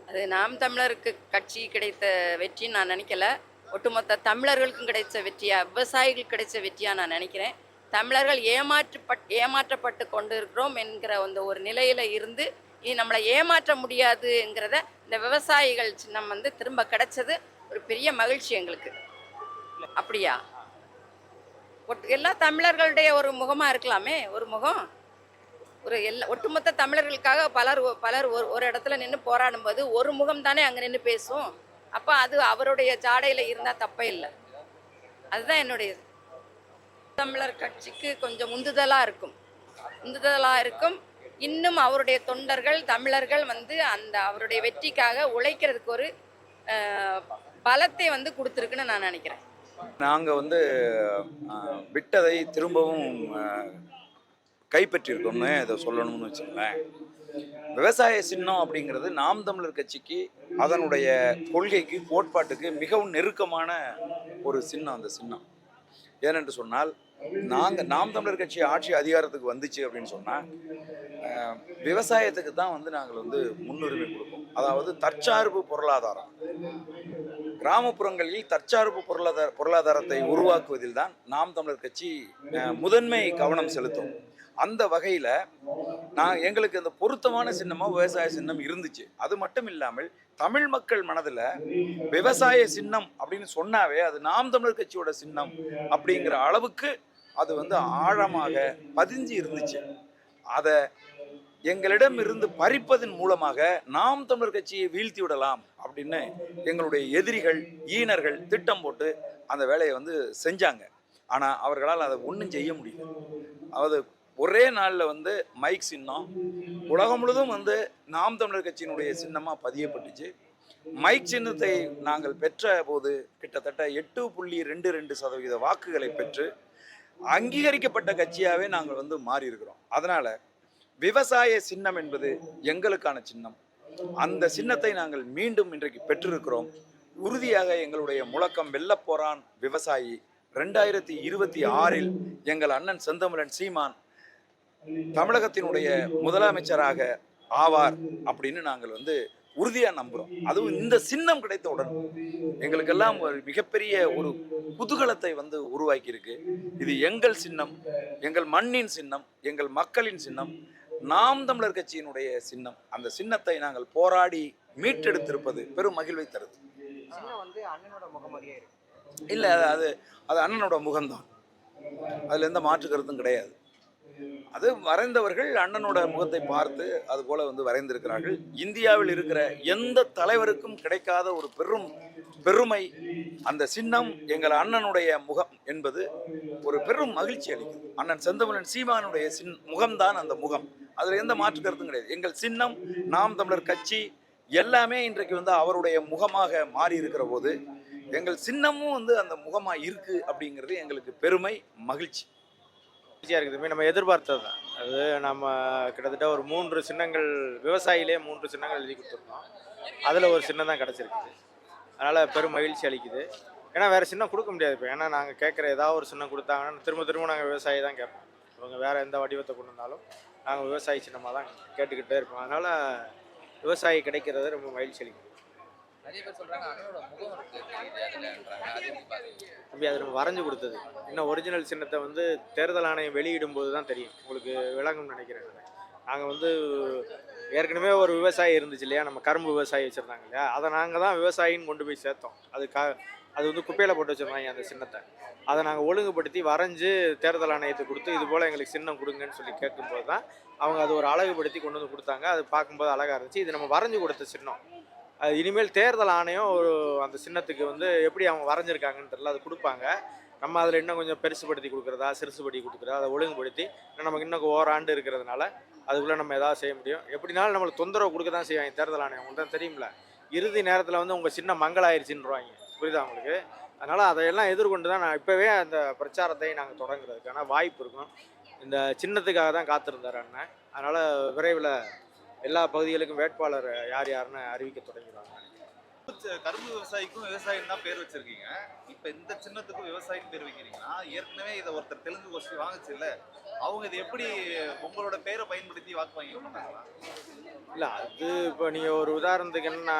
அது நாம் தமிழருக்கு கட்சி கிடைத்த வெற்றின்னு நான் நினைக்கல. ஒட்டுமொத்த தமிழர்களுக்கும் கிடைச்ச வெற்றியா, விவசாயிகளுக்கு கிடைச்ச வெற்றியா நான் நினைக்கிறேன். தமிழர்கள் ஏமாற்றப்பட்டு கொண்டு இருக்கிறோம் என்கிற அந்த ஒரு நிலையில இருந்து, இனி நம்மளை ஏமாற்ற முடியாதுங்கிறத இந்த விவசாயிகள் சின்னம் வந்து திரும்ப கிடைச்சது ஒரு பெரிய மகிழ்ச்சி எங்களுக்கு. அப்படியா? எல்லா தமிழர்களுடைய ஒரு முகமா இருக்கலாமே, ஒரு முகம். ஒட்டுமொத்த தமிழர்களுக்காக பலர் பலர் ஒரு இடத்துல நின்று போராடும்போது ஒரு முகம் தானே அங்கே நின்று பேசும். அப்போ அது அவருடைய ஜாடையில் இருந்தால் தப்பே இல்லை. அதுதான் என்னுடைய தமிழர் கட்சிக்கு கொஞ்சம் உந்துதலாக இருக்கும். இன்னும் அவருடைய தொண்டர்கள் தமிழர்கள் வந்து அந்த அவருடைய வெற்றிக்காக உழைக்கிறதுக்கு ஒரு பலத்தை வந்து கொடுத்துருக்குன்னு நான் நினைக்கிறேன். நாங்கள் வந்து விட்டதை திரும்பவும் கைப்பற்றியிருக்கோம்னு இதை சொல்லணும்னு வச்சுக்கோங்களேன். விவசாய சின்னம் அப்படிங்கிறது நாம் தமிழர் கட்சிக்கு அதனுடைய கொள்கைக்கு கோட்பாட்டுக்கு மிகவும் நெருக்கமான ஒரு சின்னம். அந்த சின்னம் ஏனென்று சொன்னால், நாம் தமிழர் கட்சி ஆட்சி அதிகாரத்துக்கு வந்துச்சு அப்படின்னு சொன்னால் விவசாயத்துக்கு தான் வந்து நாங்கள் வந்து முன்னுரிமை கொடுப்போம். அதாவது தற்சார்பு பொருளாதாரம், கிராமப்புறங்களில் தற்சார்பு பொருளாதாரத்தை உருவாக்குவதில் தான் நாம் தமிழர் கட்சி முதன்மை கவனம் செலுத்தும். அந்த வகையில் எங்களுக்கு அந்த பொருத்தமான சின்னமாக விவசாய சின்னம் இருந்துச்சு. அது மட்டும் இல்லாமல் தமிழ் மக்கள் மனதில் விவசாய சின்னம் அப்படின்னு சொன்னாவே அது நாம் தமிழர் கட்சியோட சின்னம் அப்படிங்கிற அளவுக்கு அது வந்து ஆழமாக பதிஞ்சு இருந்துச்சு. அதை எங்களிடம் இருந்து பறிப்பதன் மூலமாக நாம் தமிழர் கட்சியை வீழ்த்தி விடலாம் அப்படின்னு எங்களுடைய எதிரிகள் ஈனர்கள் திட்டம் போட்டு அந்த வேலையை வந்து செஞ்சாங்க. ஆனால் அவர்களால் அதை ஒன்றும் செய்ய முடியல. அதாவது ஒரே நாளில் வந்து மைக் சின்னம் உலகம் முழுதும் வந்து நாம் தமிழர் கட்சியினுடைய சின்னமாக பதியப்பட்டுச்சு. மைக் சின்னத்தை நாங்கள் பெற்ற போது கிட்டத்தட்ட 8.22% வாக்குகளை பெற்று அங்கீகரிக்கப்பட்ட கட்சியாகவே நாங்கள் வந்து மாறி இருக்கிறோம். அதனால் விவசாய சின்னம் என்பது எங்களுக்கான சின்னம். அந்த சின்னத்தை நாங்கள் மீண்டும் இன்றைக்கு பெற்றிருக்கிறோம். உறுதியாக எங்களுடைய முழக்கம் வெல்லப்போறான் விவசாயி. 2026 எங்கள் அண்ணன் செந்தமிழன் சீமான் தமிழகத்தினுடைய முதலமைச்சராக ஆவார் அப்படின்னு நாங்கள் வந்து உறுதியாக நம்புகிறோம். அதுவும் இந்த சின்னம் கிடைத்தவுடன் எங்களுக்கெல்லாம் ஒரு மிகப்பெரிய ஒரு குதூகலத்தை வந்து உருவாக்கி இருக்கு. இது எங்கள் சின்னம், எங்கள் மண்ணின் சின்னம், எங்கள் மக்களின் சின்னம், நாம் தமிழர் கட்சியினுடைய சின்னம். அந்த சின்னத்தை நாங்கள் போராடி மீட்டெடுத்திருப்பது பெரும் மகிழ்வை தருது. இல்லை, அது அண்ணனோட முகம்தான். அதில் எந்த மாற்று கருத்தும் கிடையாது. அது வரைந்தவர்கள் அண்ணனோட முகத்தை பார்த்து அது போல வந்து வரைந்திருக்கிறார்கள். இந்தியாவில் இருக்கிற எந்த தலைவருக்கும் கிடைக்காத ஒரு பெருமை அந்த சின்னம் எங்கள் அண்ணனுடைய முகம் என்பது ஒரு பெரும் மகிழ்ச்சி அளிக்கும். அண்ணன் செந்தமிழன் சீமானுடைய முகம்தான் அந்த முகம். அதில் எந்த மாற்று கருத்தும் கிடையாது. எங்கள் சின்னம், நாம் தமிழர் கட்சி எல்லாமே இன்றைக்கு வந்து அவருடைய முகமாக மாறி இருக்கிற போது எங்கள் சின்னமும் வந்து அந்த முகமாக இருக்கு அப்படிங்கிறது எங்களுக்கு பெருமை, மகிழ்ச்சி இருக்குது. நம்ம எதிர்பார்த்தது தான். அது நம்ம கிட்டத்தட்ட ஒரு 3 சின்னங்கள், விவசாயிலே 3 சின்னங்கள் எழுதி கொடுத்துருக்கோம். அதில் ஒரு சின்னம் தான் கிடச்சிருக்குது. அதனால் பெரும் மகிழ்ச்சி அளிக்குது. ஏன்னா வேறு சின்னம் கொடுக்க முடியாது. இப்போ ஏன்னா நாங்கள் கேட்குற ஏதாவது ஒரு சின்னம் கொடுத்தாங்கன்னா திரும்ப நாங்கள் விவசாயி தான் கேட்போம். அவங்க வேறு எந்த வடிவத்தை கொண்டு வந்தாலும் நாங்கள் விவசாயி சின்னமாக தான் கேட்டுக்கிட்டே இருப்போம். அதனால் விவசாயி கிடைக்கிறது ரொம்ப மகிழ்ச்சி அளிக்குது. அப்படி அது நம்ம வரைஞ்சி கொடுத்தது. இன்னும் ஒரிஜினல் சின்னத்தை வந்து தேர்தல் ஆணையம் வெளியிடும் போது தான் தெரியும். உங்களுக்கு விளங்கும்னு நினைக்கிறேன். நாங்கள் வந்து ஏற்கனவே ஒரு விவசாயி இருந்துச்சு இல்லையா, நம்ம கரும்பு விவசாயி வச்சுருந்தாங்க இல்லையா, அதை நாங்கள் தான் விவசாயின்னு கொண்டு போய் சேர்த்தோம். அது வந்து குப்பையில் போட்டு வச்சுருந்தாங்க அந்த சின்னத்தை. அதை நாங்கள் ஒழுங்குபடுத்தி வரைஞ்சி தேர்தல் ஆணையத்துக்கு கொடுத்து இது போல் எங்களுக்கு சின்னம் கொடுங்கன்னு சொல்லி கேட்கும்போது தான் அவங்க அது ஒரு அழகுபடுத்தி கொண்டு வந்து கொடுத்தாங்க. அது பார்க்கும்போது அழகாக இருந்துச்சு. இது நம்ம வரைஞ்சி கொடுத்த சின்னம். அது இனிமேல் தேர்தல் ஆணையம் அந்த சின்னத்துக்கு வந்து எப்படி அவங்க வரைஞ்சிருக்காங்கன்னு தெரியல, அது கொடுப்பாங்க. நம்ம அதில் இன்னும் கொஞ்சம் பெருசுபடுத்தி கொடுக்குறதா, சிறுசுபடுத்தி கொடுக்குறதா, அதை ஒழுங்குபடுத்தி நமக்கு இன்னும் ஓராண்டு இருக்கிறதுனால அதுக்குள்ளே நம்ம எதாவது செய்ய முடியும். எப்படினாலும் நம்மளுக்கு தொந்தரவு கொடுக்க தான் செய்வாங்க தேர்தல் ஆணையம். உங்களுக்கு தான் தெரியுமில்ல, இறுதி நேரத்தில் வந்து உங்கள் சின்னம் மங்களாயிருச்சுன்னுருவாங்க. புரியுதா உங்களுக்கு? அதனால் அதையெல்லாம் எதிர்கொண்டு தான் நான் இப்போவே அந்த பிரச்சாரத்தை நாங்கள் தொடங்குறதுக்கான வாய்ப்பு இருக்கும். இந்த சின்னத்துக்காக தான் காத்திருந்தார் அண்ணன். அதனால் விரைவில் எல்லா பகுதிகளுக்கும் வேட்பாளர் யாருன்னு அறிவிக்க தொடங்கிடுவாங்க. கரும்பு விவசாயிக்கும் விவசாயம் தான் பேர் வச்சிருக்கீங்க. இப்ப இந்த சின்னத்துக்கும் விவசாயின்னு பேர் வைக்கிறீங்கன்னா, ஏற்கனவே இதை ஒருத்தர் தெலுங்கு கோஷ்டி வாங்குச்சு இல்ல, அவங்க இது எப்படி உங்களோட பேரை பயன்படுத்தி வாக்கு வாங்கிருக்காங்களா? இல்லை அது இப்போ நீங்கள் ஒரு உதாரணத்துக்கு என்னன்னா,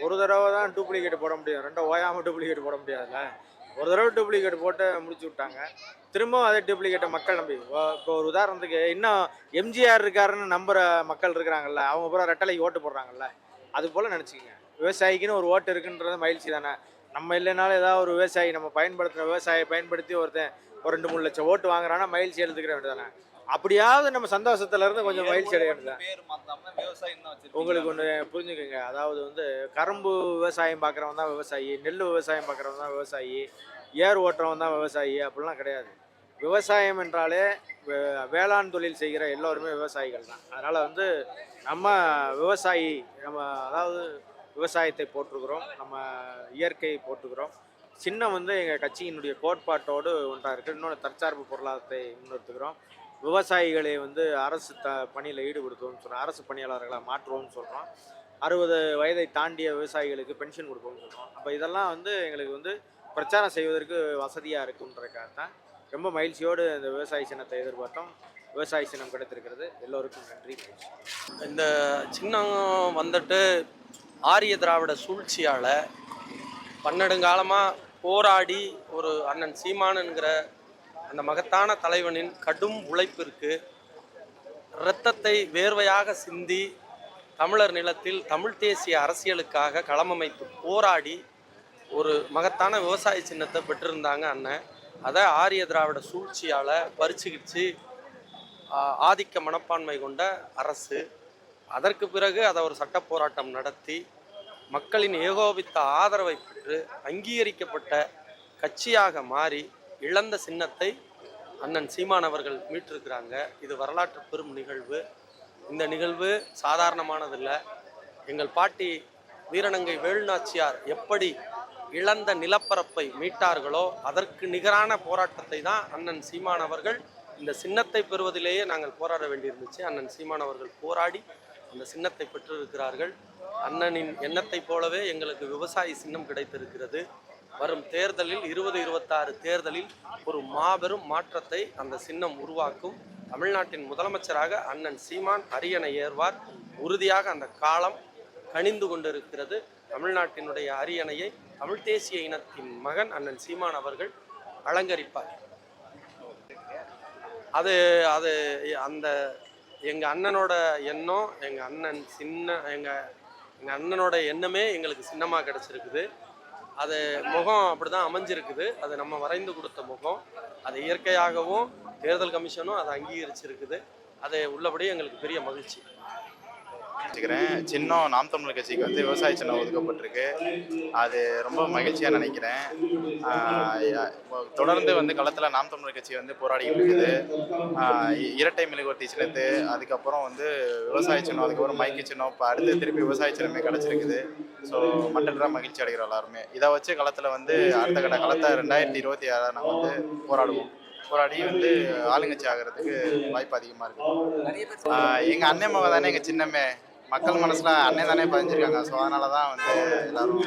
ஒரு தடவை தான் டூப்ளிகேட் போட முடியும், ரெண்டும் ஓயாமல் டூப்ளிகேட் போட முடியாதுல்ல. ஒரு தடவை டூப்ளிகேட் போட்டு முடிச்சு விட்டாங்க, திரும்பவும் அதே டூப்ளிகேட்டை மக்கள் நம்பி இப்போ ஒரு உதாரணத்துக்கு இன்னும் எம்ஜிஆர் இருக்காருன்னு நம்புகிற மக்கள் இருக்கிறாங்கல்ல, அவங்க பூரா ரெட்டலைக்கு ஓட்டு போடுறாங்கல்ல, அது போல் நினச்சிக்கங்க. விவசாயிக்குன்னு ஒரு ஓட்டு இருக்குன்றது மகிழ்ச்சி தானே. நம்ம இல்லைனாலும் ஏதாவது ஒரு விவசாயி நம்ம பயன்படுத்துகிற விவசாயியை பயன்படுத்தி ஒருத்தன் ஒரு 2-3 லட்சம் ஓட்டு வாங்குறான்னா மகிழ்ச்சி எடுத்துக்கிற வேண்டியதானே. அப்படியாவது நம்ம சந்தோஷத்துல இருந்து கொஞ்சம் மகிழ்ச்சி அடைய வேண்டியதான். பேர் மாத்தாம விவசாயம் தான் வச்சிருக்கீங்க. உங்களுக்கு ஒன்று புரிஞ்சுக்கோங்க, அதாவது வந்து கரும்பு விவசாயம் பார்க்குறவன் தான் விவசாயி, நெல் விவசாயம் பார்க்குறவன் தான் விவசாயி, ஏர் ஓட்டுறவன் தான் விவசாயி, அப்படிலாம் கிடையாது. விவசாயம் என்றாலே வேளாண் தொழில் செய்கிற எல்லோருமே விவசாயிகள் தான். அதனால் வந்து நம்ம விவசாயி, நம்ம அதாவது விவசாயத்தை போற்றுகிறோம், நம்ம இயற்கையை போற்றுகிறோம். சின்னம் வந்து எங்கள் கட்சியினுடைய கோட்பாட்டோடு ஒன்றாக இருக்குது. இன்னொன்று தற்சார்பு பொருளாதாரத்தை முன்னிறுத்துகிறோம். விவசாயிகளை வந்து அரசு பணியில் ஈடுபடுத்துவோம்னு சொல்கிறோம், அரசு பணியாளர்களை மாற்றுவோம்னு சொல்கிறோம். 60 வயதை தாண்டிய விவசாயிகளுக்கு பென்ஷன் கொடுப்போம்னு சொல்கிறோம். அப்போ இதெல்லாம் வந்து எங்களுக்கு வந்து பிரச்சாரம் செய்வதற்கு வசதியாக இருக்குன்றதுக்காக தான் ரொம்ப மகிழ்ச்சியோடு இந்த விவசாய சின்னத்தை எதிர்பார்த்தோம். விவசாய சின்னம் கிடைத்திருக்கிறது. எல்லோருக்கும் நன்றி. இந்த சின்னம் வந்துட்டு ஆரிய திராவிட சூழ்ச்சியால் பன்னெடுங்காலமாக போராடி ஒரு அண்ணன் சீமானுங்கிற அந்த மகத்தான தலைவனின் கடும் உழைப்பிற்கு இரத்தத்தை வேர்வையாக சிந்தி தமிழர் நிலத்தில் தமிழ் தேசிய அரசியலுக்காக களமமைத்து போராடி ஒரு மகத்தான விவசாய சின்னத்தை பெற்றிருந்தாங்க அண்ணன். அதை ஆரிய திராவிட சூழ்ச்சியால் பறிச்சுக்கிச்சு ஆதிக்க மனப்பான்மை கொண்ட அரசு. அதற்கு பிறகு அதை ஒரு சட்ட போராட்டம் நடத்தி மக்களின் ஏகோபித்த ஆதரவை பெற்று அங்கீகரிக்கப்பட்ட கட்சியாக மாறி இழந்த சின்னத்தை அண்ணன் சீமான் அவர்கள் மீட்டிருக்கிறாங்க. இது வரலாற்று பெரும் நிகழ்வு. இந்த நிகழ்வு சாதாரணமானதில்லை. எங்கள் பாட்டி வீரநங்கை வேலுநாச்சியார் எப்படி இழந்த நிலப்பரப்பை மீட்டார்களோ அதற்கு நிகரான போராட்டத்தை தான் அண்ணன் சீமான் அவர்கள் இந்த சின்னத்தை பெறுவதிலேயே நாங்கள் போராட வேண்டியிருந்துச்சு. அண்ணன் சீமான் அவர்கள் போராடி அந்த சின்னத்தை பெற்றிருக்கிறார்கள். அண்ணனின் எண்ணத்தை போலவே எங்களுக்கு விவசாய சின்னம் கிடைத்திருக்கிறது. வரும் தேர்தலில் 2026 தேர்தலில் ஒரு மாபெரும் மாற்றத்தை அந்த சின்னம் உருவாக்கும். தமிழ்நாட்டின் முதலமைச்சராக அண்ணன் சீமான் அரியணை ஏறுவார். உறுதியாக அந்த காலம் கனிந்து கொண்டிருக்கிறது. தமிழ்நாட்டினுடைய அரியணையை தமிழ் தேசிய இனத்தின் மகன் அண்ணன் சீமான் அவர்கள் அலங்கரிப்பார். அது அது அந்த எங்கள் அண்ணனோட எண்ணம், எங்கள் அண்ணனோட எண்ணமே எங்களுக்கு சின்னமாக கிடச்சிருக்குது. அது முகம் அப்படி தான் அமைஞ்சிருக்குது. அது நம்ம வரைந்து கொடுத்த முகம். அது இயற்கையாகவும் தேர்தல் கமிஷனும் அதை அங்கீகரிச்சிருக்குது. அது உள்ளபடியே எங்களுக்கு பெரிய மகிழ்ச்ி. சின்னம் நாம் தமிழர் கட்சிக்கு வந்து விவசாய சின்னம் ஒதுக்கப்பட்டிருக்கு. அது ரொம்ப மகிழ்ச்சியாக நினைக்கிறேன். தொடர்ந்து வந்து களத்தில் நாம் தமிழர் கட்சி வந்து போராடிக்கிட்டு இருக்குது. இரட்டை மெழுகுவர்த்தி சின்னத்து, அதுக்கப்புறம் வந்து விவசாய சின்னம், அதுக்கப்புறம் மைக்கு சின்னம், இப்போ அடுத்து திருப்பி விவசாய சின்னமே கிடச்சிருக்குது. ஸோ மண்டலராக மகிழ்ச்சி அடைகிறோம் எல்லாருமே. இதை வச்சு களத்தில் வந்து அடுத்த கட்ட களத்தை 2026 நாங்கள் வந்து போராடி வந்து ஆளுங்கட்சி ஆகிறதுக்கு வாய்ப்பு அதிகமாக இருக்குது. எங்கள் அண்ணன் மகன் தானே எங்கள் சின்னமே, மக்கள் மனசில் அண்ணன் தானே பதிஞ்சிருக்காங்க. ஸோ அதனால தான் வந்து எல்லாரும்